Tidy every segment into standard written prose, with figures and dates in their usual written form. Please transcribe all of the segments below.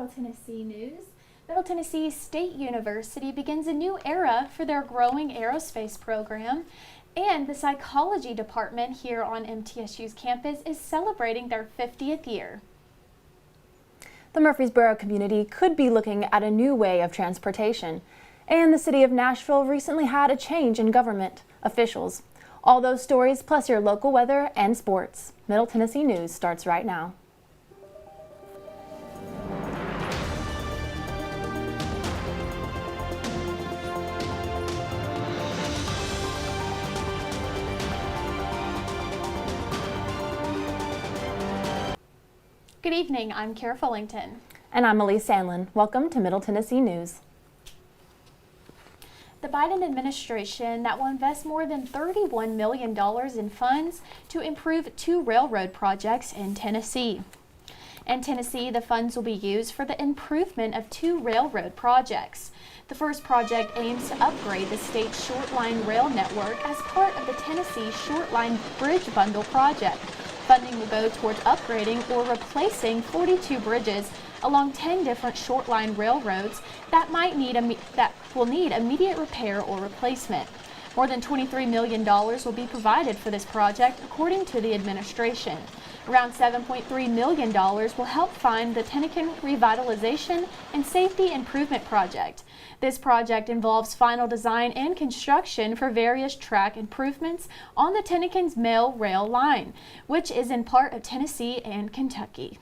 Middle Tennessee news. Middle Tennessee State University begins a new era for their growing aerospace program, and the psychology department here on MTSU's campus is celebrating their 50th year. The Murfreesboro community could be looking at a new way of transportation, and the city of Nashville recently had a change in government officials. All those stories plus your local weather and sports. Middle Tennessee News starts right now. Good evening, I'm Kara Fullington. And I'm Elise Sandlin. Welcome to Middle Tennessee News. The Biden administration that will invest more than $31 million in funds to improve 2 railroad projects in Tennessee. In Tennessee, the funds will be used for the improvement of 2 railroad projects. The first project aims to upgrade the state's short line rail network as part of the Tennessee Short Line Bridge Bundle project. Funding will go towards upgrading or replacing 42 bridges along 10 different short line railroads that will need immediate repair or replacement. More than $23 million will be provided for this project, according to the administration. Around $7.3 million will help fund the Tennecan Revitalization and Safety Improvement Project. This project involves final design and construction for various track improvements on the Tennecan's Mail Rail line, which is in part of Tennessee and Kentucky.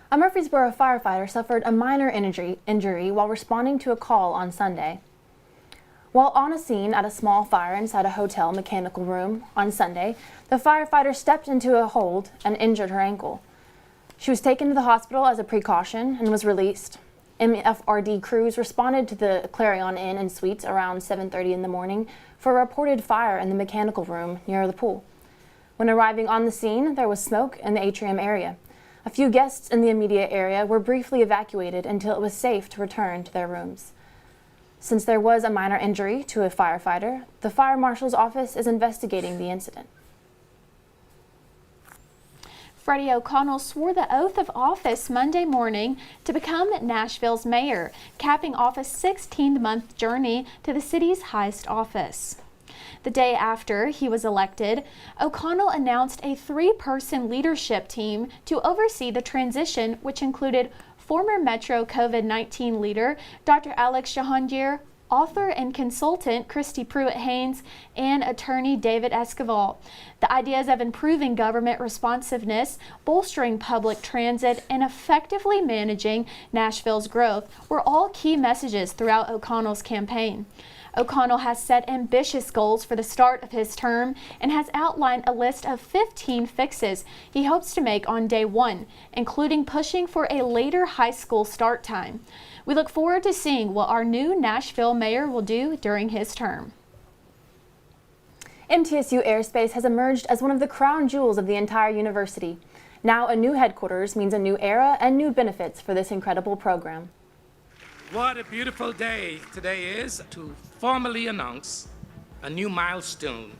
A Murfreesboro firefighter suffered a minor injury while responding to a call on Sunday. While on a scene at a small fire inside a hotel mechanical room on Sunday, the firefighter stepped into a hold and injured her ankle. She was taken to the hospital as a precaution and was released. MFRD crews responded to the Clarion Inn and Suites around 7:30 in the morning for a reported fire in the mechanical room near the pool. When arriving on the scene, there was smoke in the atrium area. A few guests in the immediate area were briefly evacuated until it was safe to return to their rooms. Since there was a minor injury to a firefighter, the fire marshal's office is investigating the incident. Freddie O'Connell swore the oath of office Monday morning to become Nashville's mayor, capping off a 16-month journey to the city's highest office. The day after he was elected, O'Connell announced a 3-person leadership team to oversee the transition, which included former Metro COVID-19 leader Dr. Alex Jahangir, author and consultant Christy Pruitt-Haynes, and attorney David Esquivel. The ideas of improving government responsiveness, bolstering public transit, and effectively managing Nashville's growth were all key messages throughout O'Connell's campaign. O'Connell has set ambitious goals for the start of his term and has outlined a list of 15 fixes he hopes to make on day 1, including pushing for a later high school start time. We look forward to seeing what our new Nashville mayor will do during his term. MTSU Airspace has emerged as one of the crown jewels of the entire university. Now a new headquarters means a new era and new benefits for this incredible program. What a beautiful day today is to formally announce a new milestone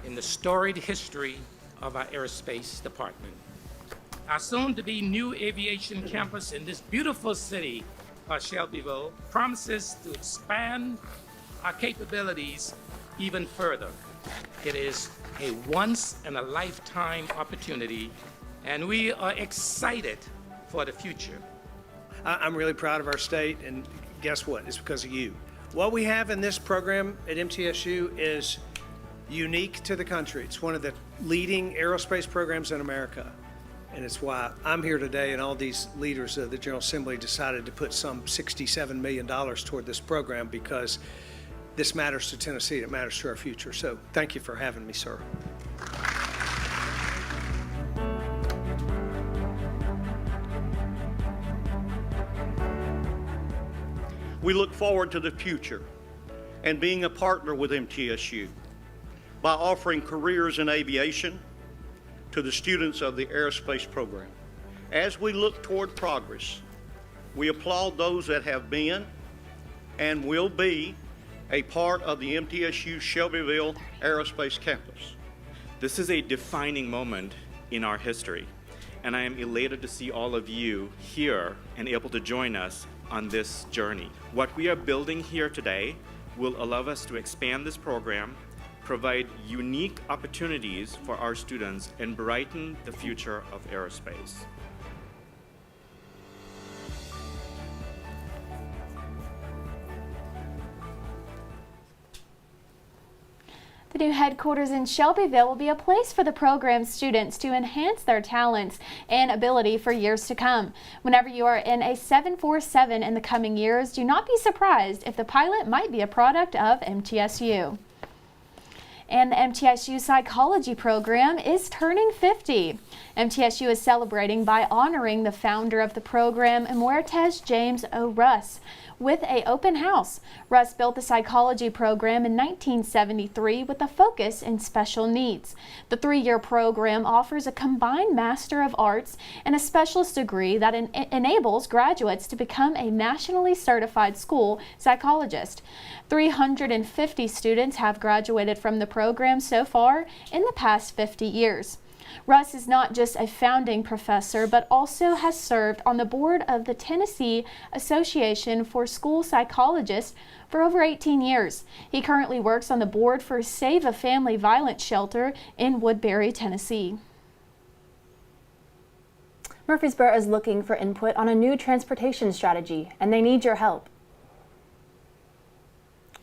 in the storied history of our aerospace department. Our soon-to-be new aviation campus in this beautiful city of Shelbyville promises to expand our capabilities even further. It is a once-in-a-lifetime opportunity, and we are excited for the future. I'm really proud of our state, and guess what? It's because of you. What we have in this program at MTSU is unique to the country. It's one of the leading aerospace programs in America, and it's why I'm here today, and all these leaders of the General Assembly decided to put some $67 million toward this program, because this matters to Tennessee, it matters to our future. So thank you for having me, sir. We look forward to the future and being a partner with MTSU by offering careers in aviation to the students of the aerospace program. As we look toward progress, we applaud those that have been and will be a part of the MTSU Shelbyville Aerospace Campus. This is a defining moment in our history, and I am elated to see all of you here and able to join us on this journey. What we are building here today will allow us to expand this program, provide unique opportunities for our students, and brighten the future of aerospace. The new headquarters in Shelbyville will be a place for the program's students to enhance their talents and ability for years to come. Whenever you are in a 747 in the coming years, do not be surprised if the pilot might be a product of MTSU. And the MTSU Psychology program is turning 50. MTSU is celebrating by honoring the founder of the program, Emeritius James O. Russ, with an open house. Russ built the psychology program in 1973 with a focus in special needs. The 3-year program offers a combined Master of Arts and a specialist degree that enables graduates to become a nationally certified school psychologist. 350 students have graduated from the program so far in the past 50 years. Russ is not just a founding professor, but also has served on the board of the Tennessee Association for School Psychologists for over 18 years. He currently works on the board for Save a Family Violence Shelter in Woodbury, Tennessee. Murfreesboro is looking for input on a new transportation strategy, and they need your help.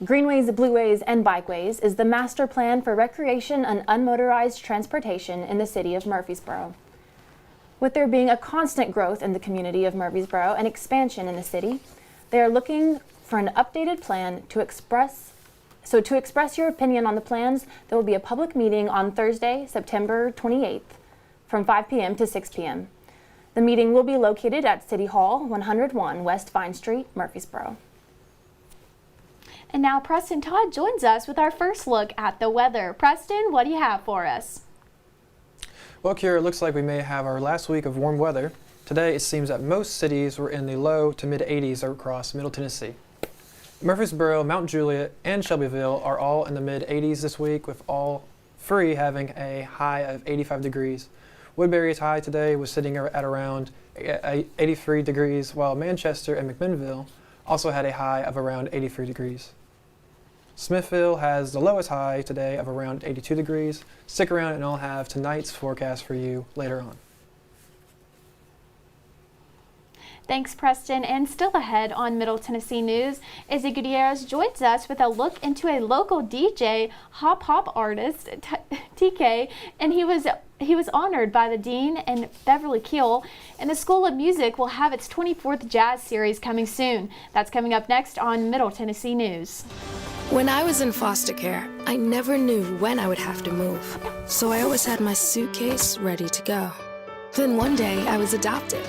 Greenways, Blueways, and Bikeways is the master plan for recreation and unmotorized transportation in the city of Murfreesboro. With there being a constant growth in the community of Murfreesboro and expansion in the city, they are looking for an updated plan to express. So to express your opinion on the plans, there will be a public meeting on Thursday, September 28th from 5 p.m. to 6 p.m. The meeting will be located at City Hall, 101 West Vine Street, Murfreesboro. And now Preston Todd joins us with our first look at the weather. Preston, what do you have for us? Well, Kira, it looks like we may have our last week of warm weather. Today, it seems that most cities were in the low to mid 80s across Middle Tennessee. Murfreesboro, Mount Juliet, and Shelbyville are all in the mid 80s this week, with all three having a high of 85 degrees. Woodbury's high today was sitting at around 83 degrees, while Manchester and McMinnville also had a high of around 83 degrees. Smithville has the lowest high today of around 82 degrees. Stick around and I'll have tonight's forecast for you later on. Thanks, Preston. And still ahead on Middle Tennessee News, Izzy Gutierrez joins us with a look into a local DJ, hop artist, TK, and he was honored by the Dean and Beverly Keel, and the School of Music will have its 24th Jazz Series coming soon. That's coming up next on Middle Tennessee News. When I was in foster care, I never knew when I would have to move, so I always had my suitcase ready to go. Then one day, I was adopted.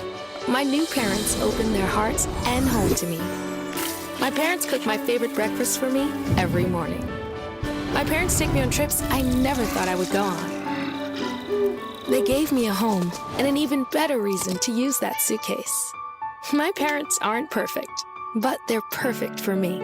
My new parents opened their hearts and home to me. My parents cook my favorite breakfast for me every morning. My parents take me on trips I never thought I would go on. They gave me a home and an even better reason to use that suitcase. My parents aren't perfect, but they're perfect for me.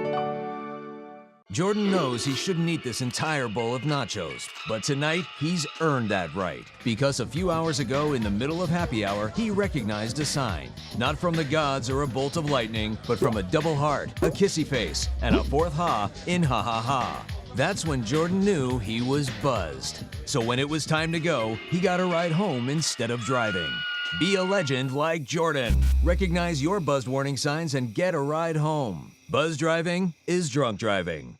Jordan knows he shouldn't eat this entire bowl of nachos, but tonight he's earned that right, because a few hours ago in the middle of happy hour, he recognized a sign. Not from the gods or a bolt of lightning, but from a double heart, a kissy face, and a fourth ha in ha ha ha. That's when Jordan knew he was buzzed. So when it was time to go, he got a ride home instead of driving. Be a legend like Jordan. Recognize your buzzed warning signs and get a ride home. Buzz driving is drunk driving.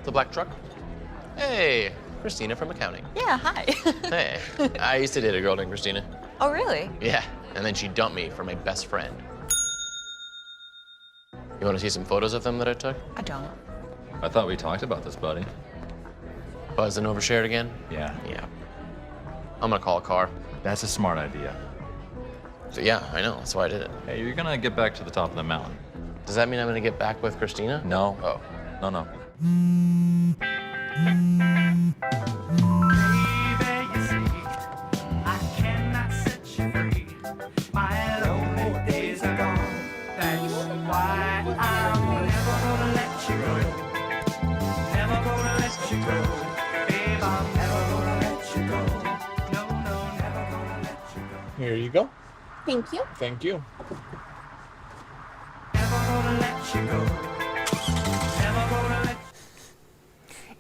The black truck? Hey, Christina from accounting. Yeah, hi. Hey, I used to date a girl named Christina. Oh, really? Yeah, and then she dumped me for my best friend. You want to see some photos of them that I took? I don't. I thought we talked about this, buddy. Buzzed and overshared again? Yeah. Yeah. I'm gonna call a car. That's a smart idea. Yeah, I know. That's why I did it. Hey, you're gonna get back to the top of the mountain. Does that mean I'm gonna get back with Christina? No. Oh. No. Here you go. Thank you. Thank you.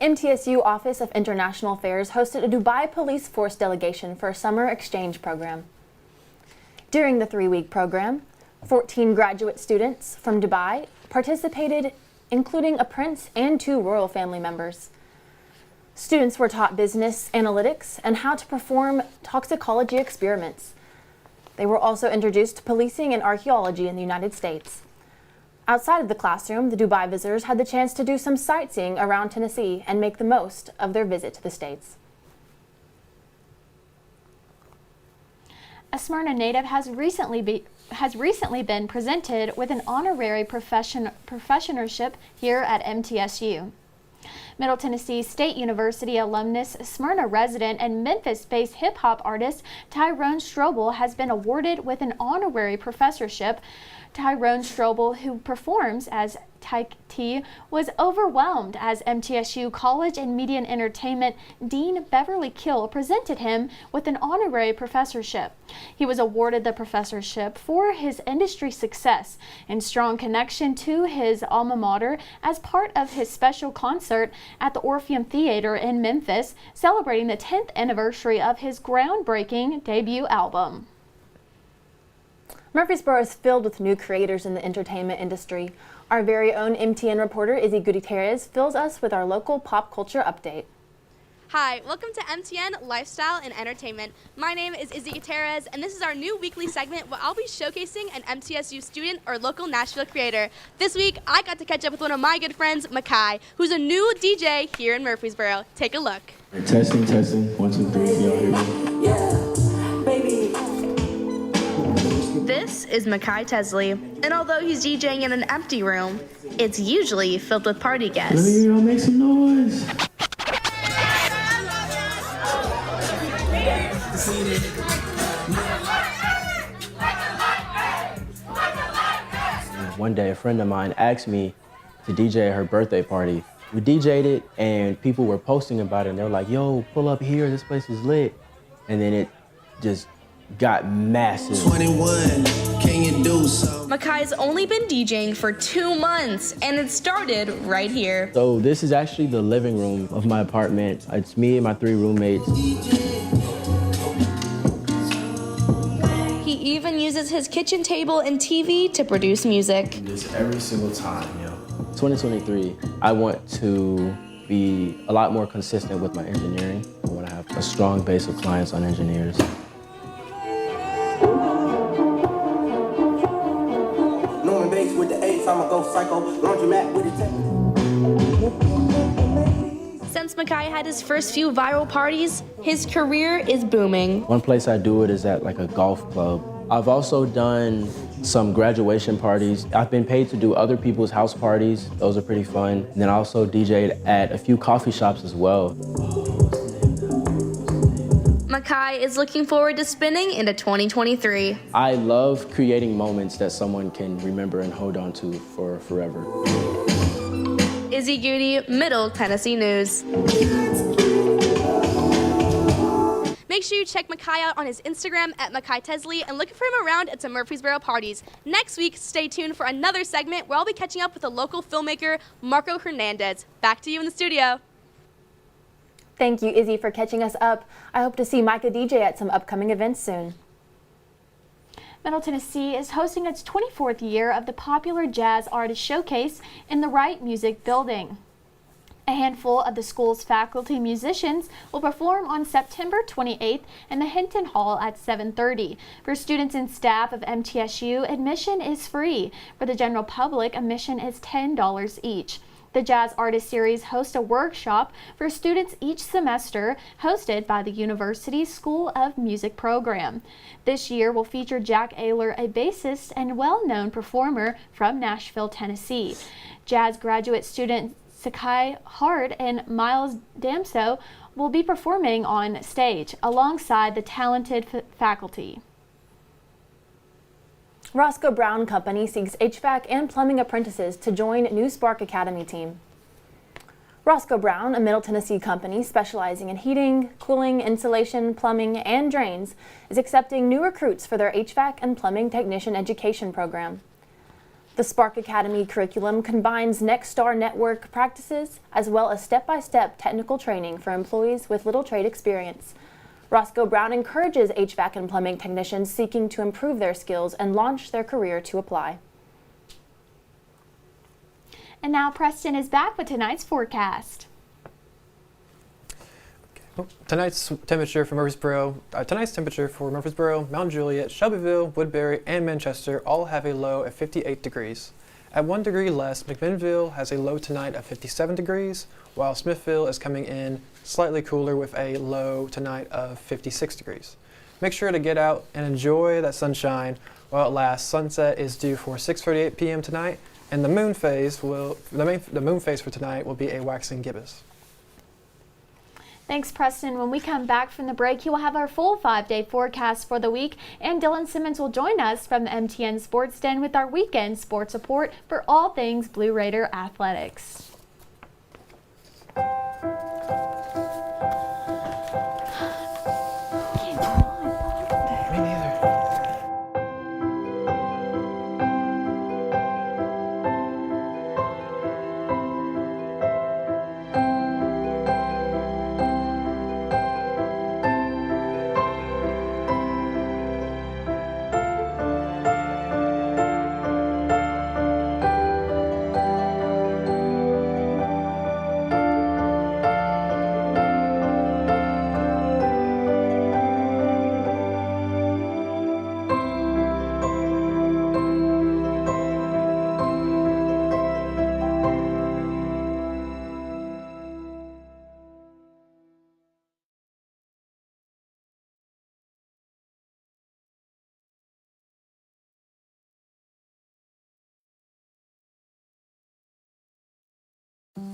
MTSU Office of International Affairs hosted a Dubai Police Force delegation for a summer exchange program. During the 3-week program, 14 graduate students from Dubai participated, including a prince and 2 royal family members. Students were taught business analytics and how to perform toxicology experiments. They were also introduced to policing and archaeology in the United States. Outside of the classroom, the Dubai visitors had the chance to do some sightseeing around Tennessee and make the most of their visit to the States. A Smyrna native has recently been presented with an honorary professorship here at MTSU. Middle Tennessee State University alumnus, Smyrna resident, and Memphis-based hip-hop artist Tyrone Strobel has been awarded with an honorary professorship. Tyrone Strobel, who performs as Tyke T, was overwhelmed as MTSU College and Media and Entertainment Dean Beverly Kill presented him with an honorary professorship. He was awarded the professorship for his industry success and strong connection to his alma mater as part of his special concert at the Orpheum Theater in Memphis, celebrating the 10th anniversary of his groundbreaking debut album. Murfreesboro is filled with new creators in the entertainment industry. Our very own MTN reporter Izzy Gutierrez fills us with our local pop culture update. Hi, welcome to MTN Lifestyle and Entertainment. My name is Izzy Gutierrez, and this is our new weekly segment where I'll be showcasing an MTSU student or local Nashville creator. This week, I got to catch up with one of my good friends, Makai, who's a new DJ here in Murfreesboro. Take a look. Testing. 1, 2, 3. Can y'all hear me? Yeah, baby. This is Makai Tesley, and although he's DJing in an empty room, it's usually filled with party guests. Let me hear y'all make some noise. One day, a friend of mine asked me to DJ at her birthday party. We DJ'd it, and people were posting about it, and they were like, yo, pull up here, this place is lit. And then it just got massive. 21, can you do so? Makai's only been DJing for 2 months, and it started right here. So this is actually the living room of my apartment. It's me and my 3 roommates. He even uses his kitchen table and TV to produce music. This every single time, 2023, I want to be a lot more consistent with my engineering. I want to have a strong base of clients on engineers. Norman Bates with the 8s, I'ma go psycho. Laundromat with the 10. Since Makai had his first few viral parties, his career is booming. One place I do it is at like a golf club. I've also done some graduation parties. I've been paid to do other people's house parties. Those are pretty fun. And then I also DJ'd at a few coffee shops as well. Makai is looking forward to spinning into 2023. I love creating moments that someone can remember and hold on to for forever. Izzy Goody, Middle Tennessee News. Make sure you check Makai out on his Instagram at Makai Tesley and look for him around at some Murfreesboro parties. Next week, stay tuned for another segment where I'll be catching up with a local filmmaker, Marco Hernandez. Back to you in the studio. Thank you, Izzy, for catching us up. I hope to see Micah DJ at some upcoming events soon. Middle Tennessee is hosting its 24th year of the Popular Jazz Artist Showcase in the Wright Music Building. A handful of the school's faculty musicians will perform on September 28th in the Hinton Hall at 7:30. For students and staff of MTSU, admission is free. For the general public, admission is $10 each. The Jazz Artist Series hosts a workshop for students each semester, hosted by the university's School of Music program. This year will feature Jack Ayler, a bassist and well-known performer from Nashville, Tennessee. Jazz graduate student Sakai Hart and Miles Damso will be performing on stage alongside the talented faculty. Roscoe Brown Company seeks HVAC and plumbing apprentices to join new Spark Academy team. Roscoe Brown, a Middle Tennessee company specializing in heating, cooling, insulation, plumbing, and drains, is accepting new recruits for their HVAC and plumbing technician education program. The Spark Academy curriculum combines Nexstar network practices as well as step-by-step technical training for employees with little trade experience. Roscoe Brown encourages HVAC and plumbing technicians seeking to improve their skills and launch their career to apply. And now Preston is back with tonight's forecast. Tonight's temperature for Murfreesboro, Mount Juliet, Shelbyville, Woodbury, and Manchester all have a low of 58 degrees. At 1 degree less, McMinnville has a low tonight of 57 degrees, while Smithville is coming in slightly cooler with a low tonight of 56 degrees. Make sure to get out and enjoy that sunshine while it lasts. Sunset is due for 6:38 p.m. tonight, and the moon phase for tonight will be a waxing gibbous. Thanks, Preston. When we come back from the break, you will have our full 5-day forecast for the week, and Dylan Simmons will join us from the MTN Sports Den with our weekend sports report for all things Blue Raider athletics.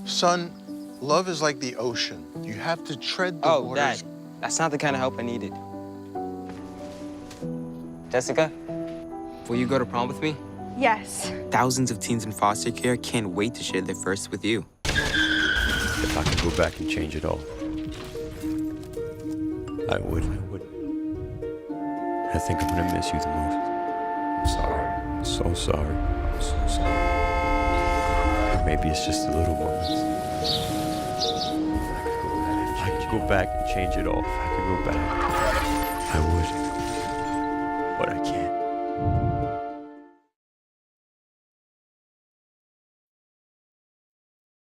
Son, love is like the ocean. You have to tread the waters. Dad, that's not the kind of help I needed. Jessica, will you go to prom with me? Yes. Thousands of teens in foster care can't wait to share their first with you. If I could go back and change it all, I would. I think I'm gonna miss you the most. I'm sorry. I'm so sorry. I'm so sorry. Maybe it's just the little moments. I could go back and change it all. If I could go back, I would. But I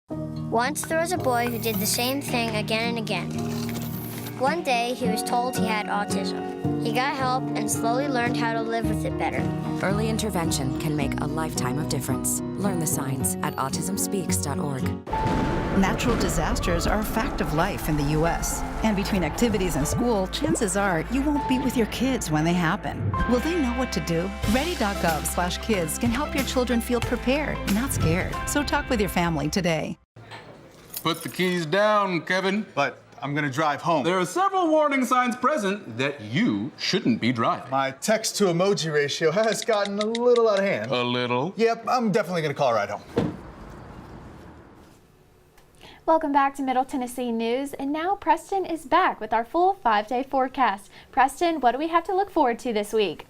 can't. Once there was a boy who did the same thing again and again. One day, he was told he had autism. He got help and slowly learned how to live with it better. Early intervention can make a lifetime of difference. Learn the signs at autismspeaks.org. Natural disasters are a fact of life in the U.S. And between activities and school, chances are you won't be with your kids when they happen. Will they know what to do? Ready.gov/kids can help your children feel prepared, not scared. So talk with your family today. Put the keys down, Kevin. But I'm gonna drive home. There are several warning signs present that you shouldn't be driving. My text to emoji ratio has gotten a little out of hand. A little? Yep, I'm definitely gonna call a ride home. Welcome back to Middle Tennessee News, and now Preston is back with our full 5-day forecast. Preston, what do we have to look forward to this week?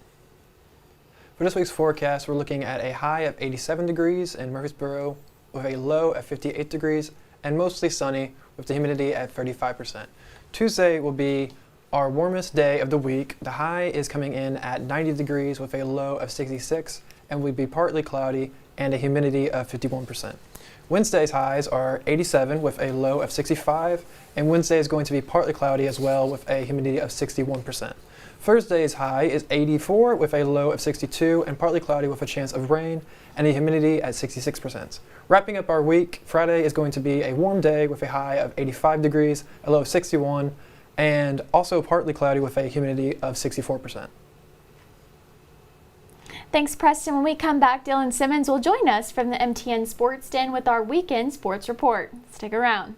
For this week's forecast, we're looking at a high of 87 degrees in Murfreesboro with a low of 58 degrees and mostly sunny with the humidity at 35%. Tuesday will be our warmest day of the week. The high is coming in at 90 degrees with a low of 66 and will be partly cloudy and a humidity of 51%. Wednesday's highs are 87 with a low of 65, and Wednesday is going to be partly cloudy as well with a humidity of 61%. Thursday's high is 84 with a low of 62 and partly cloudy with a chance of rain and the humidity at 66%. Wrapping up our week, Friday is going to be a warm day with a high of 85 degrees, a low of 61, and also partly cloudy with a humidity of 64%. Thanks, Preston. When we come back, Dylan Simmons will join us from the MTN Sports Den with our weekend sports report. Stick around.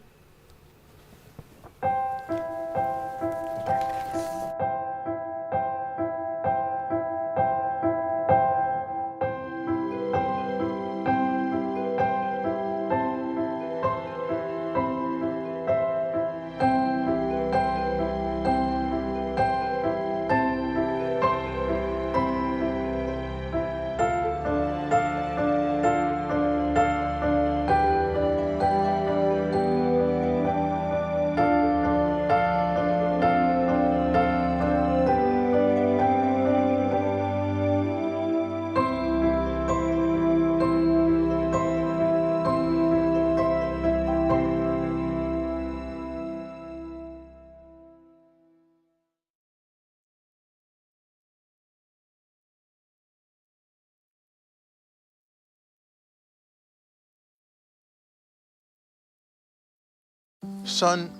Son,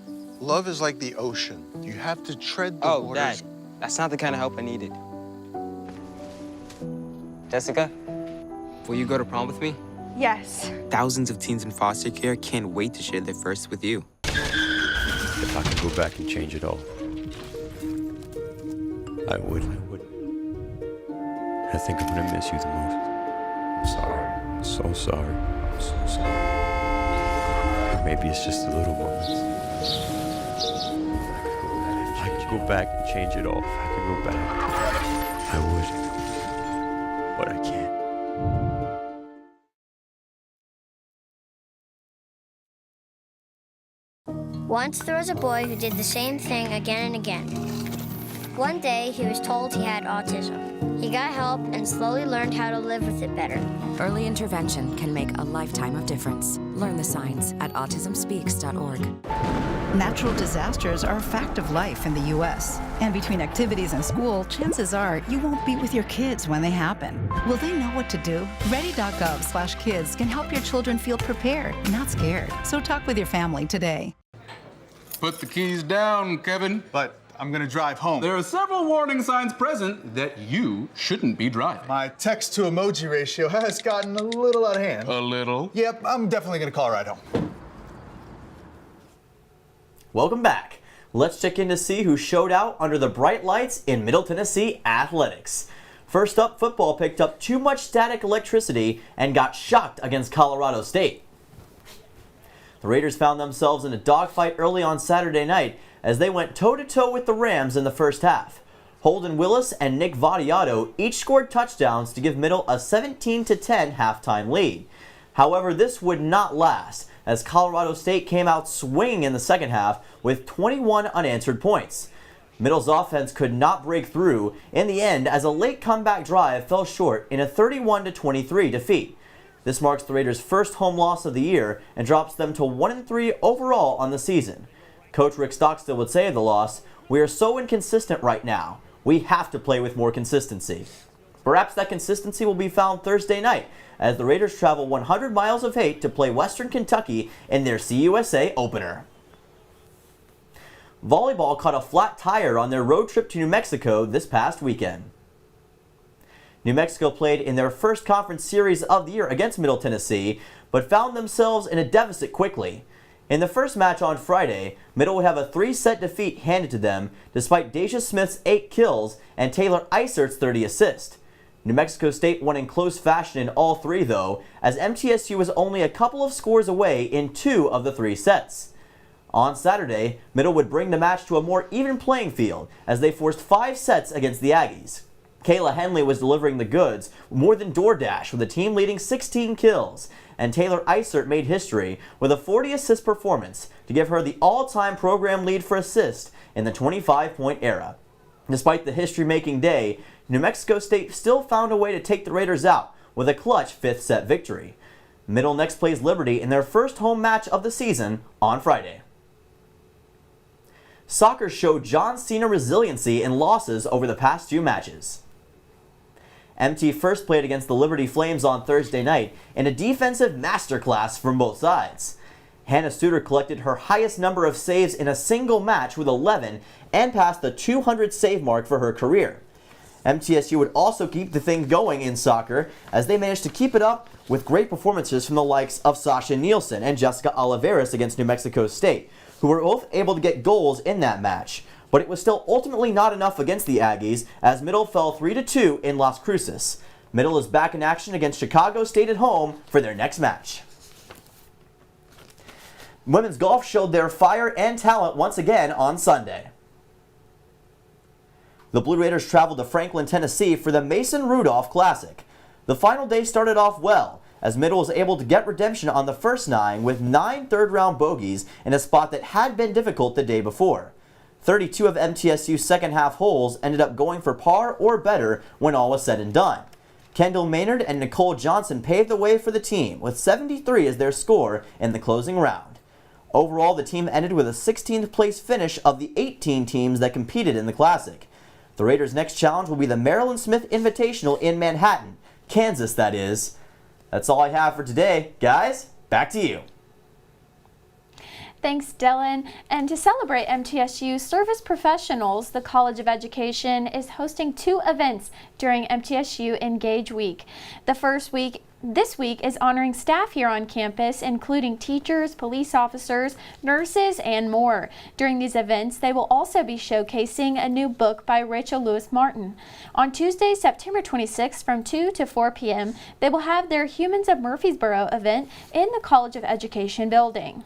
love is like the ocean. You have to tread the waters. Dad, that's not the kind of help I needed. Jessica, will you go to prom with me? Yes. Thousands of teens in foster care can't wait to share their first with you. If I could go back and change it all, I would. I think I'm gonna miss you the most. I'm sorry. I'm so sorry. I'm so sorry. Maybe it's just the little moments. If I could go back and change it all, if I could go back, I would. But I can't. Once there was a boy who did the same thing again and again. One day, he was told he had autism. He got help and slowly learned how to live with it better. Early intervention can make a lifetime of difference. Learn the signs at autismspeaks.org. Natural disasters are a fact of life in the U.S. And between activities and school, chances are you won't be with your kids when they happen. Will they know what to do? Ready.gov/kids can help your children feel prepared, not scared. So talk with your family today. Put the keys down, Kevin. But I'm gonna drive home. There are several warning signs present that you shouldn't be driving. My text to emoji ratio has gotten a little out of hand. A little? Yep, I'm definitely gonna call a ride home. Welcome back. Let's check in to see who showed out under the bright lights in Middle Tennessee athletics. First up, football picked up too much static electricity and got shocked against Colorado State. The Raiders found themselves in a dogfight early on Saturday night as they went toe-to-toe with the Rams in the first half. Holden Willis and Nick Vadiato each scored touchdowns to give Middle a 17-10 halftime lead. However, this would not last as Colorado State came out swinging in the second half with 21 unanswered points. Middle's offense could not break through in the end as a late comeback drive fell short in a 31-23 defeat. This marks the Raiders' first home loss of the year and drops them to 1-3 overall on the season. Coach Rick Stockstill would say of the loss, "We are so inconsistent right now. We have to play with more consistency." Perhaps that consistency will be found Thursday night as the Raiders travel 100 miles of hate to play Western Kentucky in their CUSA opener. Volleyball caught a flat tire on their road trip to New Mexico this past weekend. New Mexico played in their first conference series of the year against Middle Tennessee, but found themselves in a deficit quickly. In the first match on Friday, Middle would have a 3-set defeat handed to them despite Deja Smith's 8 kills and Taylor Eisert's 30 assists. New Mexico State won in close fashion in all 3 though, as MTSU was only a couple of scores away in 2 of the 3 sets. On Saturday, Middle would bring the match to a more even playing field as they forced 5 sets against the Aggies. Kayla Henley was delivering the goods more than DoorDash with the team leading 16 kills, and Taylor Eisert made history with a 40-assist performance to give her the all-time program lead for assists in the 25-point era. Despite the history-making day, New Mexico State still found a way to take the Raiders out with a clutch 5th-set victory. Middle next plays Liberty in their first home match of the season on Friday. soccer showed John Cena resiliency in losses over the past 2 matches. MT first played against the Liberty Flames on Thursday night in a defensive masterclass from both sides. Hannah Suter collected her highest number of saves in a single match with 11 and passed the 200 save mark for her career. MTSU would also keep the thing going in soccer as they managed to keep it up with great performances from the likes of Sasha Nielsen and Jessica Oliveras against New Mexico State, who were both able to get goals in that match. But it was still ultimately not enough against the Aggies as Middle fell 3-2 in Las Cruces. Middle is back in action against Chicago State at home for their next match. Women's golf showed their fire and talent once again on Sunday. The Blue Raiders traveled to Franklin, Tennessee for the Mason Rudolph Classic. The final day started off well, as Middle was able to get redemption on the first 9 with 9 third-round bogeys in a spot that had been difficult the day before. 32 of MTSU's second-half holes ended up going for par or better when all was said and done. Kendall Maynard and Nicole Johnson paved the way for the team, with 73 as their score in the closing round. Overall, the team ended with a 16th place finish of the 18 teams that competed in the Classic. The Raiders' next challenge will be the Marilyn Smith Invitational in Manhattan, Kansas, that is. That's all I have for today. Guys, back to you. Thanks, Dylan. And to celebrate MTSU Service Professionals, the College of Education is hosting 2 events during MTSU Engage Week. The first week this week is honoring staff here on campus, including teachers, police officers, nurses, and more. During these events, they will also be showcasing a new book by Rachel Lewis Martin. On Tuesday, September 26th from 2 to 4 p.m., they will have their Humans of Murfreesboro event in the College of Education building.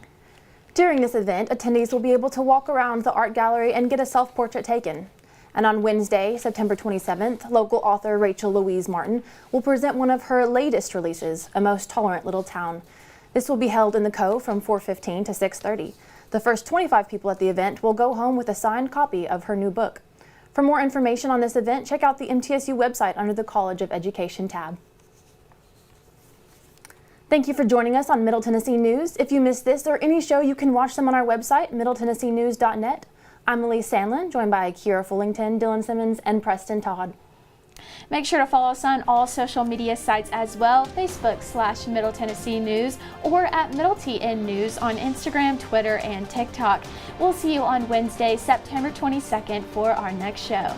During this event, attendees will be able to walk around the art gallery and get a self-portrait taken. And on Wednesday, September 27th, local author Rachel Louise Martin will present one of her latest releases, A Most Tolerant Little Town. This will be held in the Cove from 4:15 to 6:30. The first 25 people at the event will go home with a signed copy of her new book. For more information on this event, check out the MTSU website under the College of Education tab. Thank you for joining us on Middle Tennessee News. If you missed this or any show, you can watch them on our website, middletennesseenews.net. I'm Elise Sandlin, joined by Kiera Fullington, Dylan Simmons, and Preston Todd. Make sure to follow us on all social media sites as well, Facebook/Middle Tennessee News or at Middle TN News on Instagram, Twitter, and TikTok. We'll see you on Wednesday, September 22nd for our next show.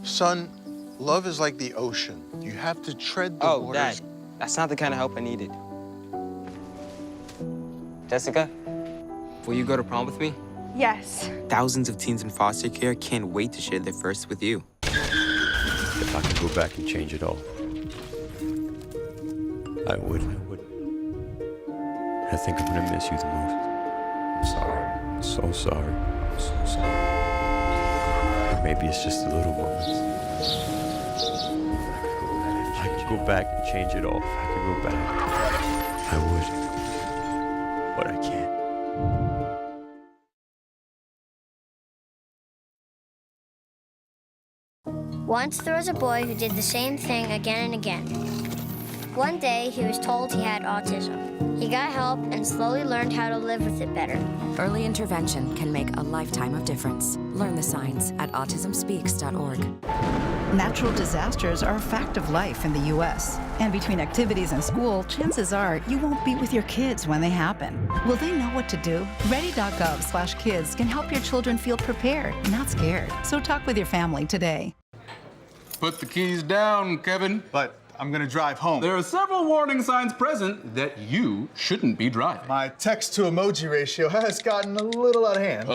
Son, love is like the ocean. You have to tread the waters. Dad, that's not the kind of help I needed. Jessica, will you go to prom with me? Yes. Thousands of teens in foster care can't wait to share their first with you. If I could go back and change it all, I would. I think I'm gonna miss you the most. I'm sorry. I'm so sorry. I'm so sorry. Maybe it's just the little moments. If I could go back and change it all. If I could go back, I would. But I can't. Once there was a boy who did the same thing again and again. One day, he was told he had autism. He got help and slowly learned how to live with it better. Early intervention can make a lifetime of difference. Learn the signs at autismspeaks.org. Natural disasters are a fact of life in the U.S. And between activities and school, chances are you won't be with your kids when they happen. Will they know what to do? Ready.gov/kids can help your children feel prepared, not scared. So talk with your family today. Put the keys down, Kevin. But I'm gonna drive home. There are several warning signs present that you shouldn't be driving. My text to emoji ratio has gotten a little out of hand.